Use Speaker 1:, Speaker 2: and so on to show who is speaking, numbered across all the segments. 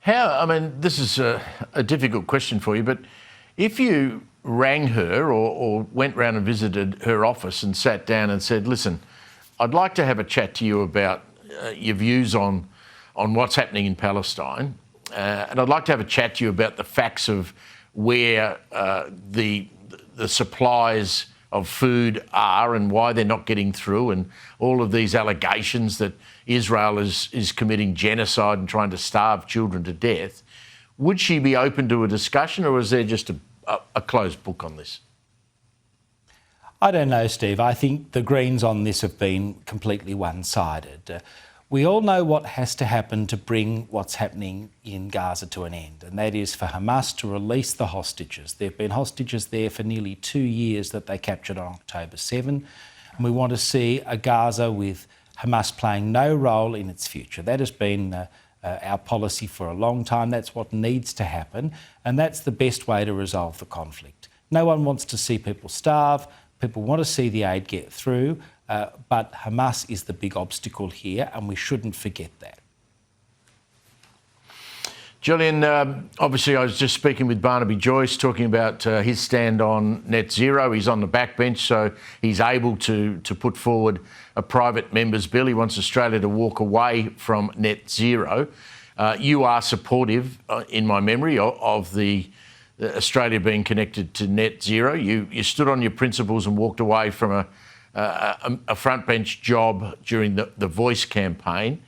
Speaker 1: I mean, this is a difficult question for you, but if you rang her or went round and visited her office and sat down and said, listen, I'd like to have a chat to you about your views on what's happening in Palestine, and I'd like to have a chat to you about the facts of where the supplies of food are and why they're not getting through, and all of these allegations that Israel is committing genocide and trying to starve children to death. Would she be open to a discussion, or is there just a closed book on this?
Speaker 2: I don't know, Steve. I think the Greens on this have been completely one-sided. We all know what has to happen to bring what's happening in Gaza to an end, and that is for Hamas to release the hostages. There have been hostages there for nearly 2 years that they captured on October 7, and we want to see a Gaza with Hamas playing no role in its future. That has been our policy for a long time. That's what needs to happen, and that's the best way to resolve the conflict. No one wants to see people starve. People want to see the aid get through, but Hamas is the big obstacle here, and we shouldn't forget that.
Speaker 1: Julian, obviously I was just speaking with Barnaby Joyce, talking about his stand on net zero. He's on the backbench, so he's able to put forward a private member's bill. He wants Australia to walk away from net zero. You are supportive, in my memory, of the Australia being connected to net zero. You stood on your principles and walked away from a front bench job during the Voice campaign.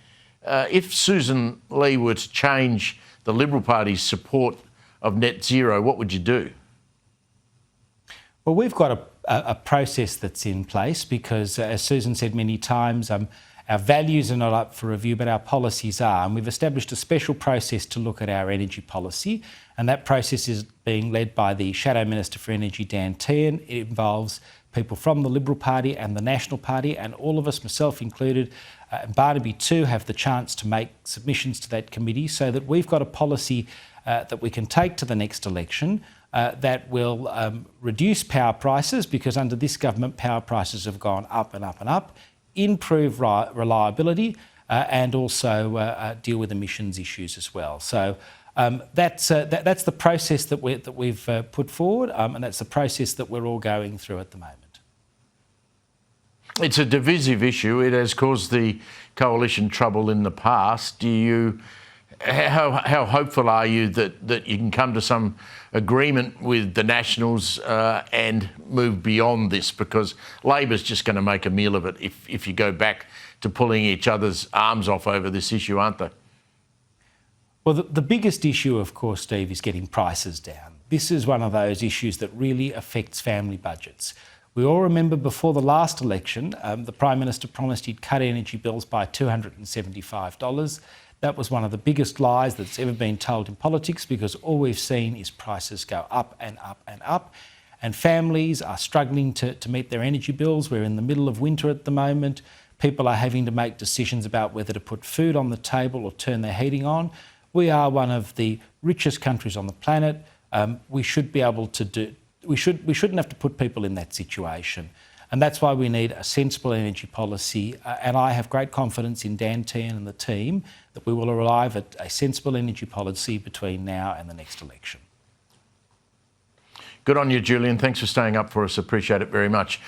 Speaker 1: If Susan Lee were to change the Liberal Party's support of net zero, what would you do?
Speaker 2: Well, we've got a process that's in place because, as Susan said many times, our values are not up for review, but our policies are. And we've established a special process to look at our energy policy. And that process is being led by the Shadow Minister for Energy, Dan Tehan. It involves people from the Liberal Party and the National Party, and all of us, myself included, and Barnaby too, have the chance to make submissions to that committee so that we've got a policy that we can take to the next election that will reduce power prices, because under this government power prices have gone up and up and up, improve reliability and also deal with emissions issues as well. So that's the process that we've put forward, and that's the process that we're all going through at the moment.
Speaker 1: It's a divisive issue. It has caused the coalition trouble in the past. How hopeful are you that you can come to some agreement with the Nationals and move beyond this? Because Labor's just going to make a meal of it if you go back to pulling each other's arms off over this issue, aren't they?
Speaker 2: Well, the biggest issue, of course, Steve, is getting prices down. This is one of those issues that really affects family budgets. We all remember before the last election, the Prime Minister promised he'd cut energy bills by $275. That was one of the biggest lies that's ever been told in politics, because all we've seen is prices go up and up and up, and families are struggling to meet their energy bills. We're in the middle of winter at the moment. People are having to make decisions about whether to put food on the table or turn their heating on. We are one of the richest countries on the planet. We should be able to do. We shouldn't have to put people in that situation. And that's why we need a sensible energy policy. And I have great confidence in Dan Tehan and the team that we will arrive at a sensible energy policy between now and the next election.
Speaker 1: Good on you, Julian. Thanks for staying up for us. Appreciate it very much.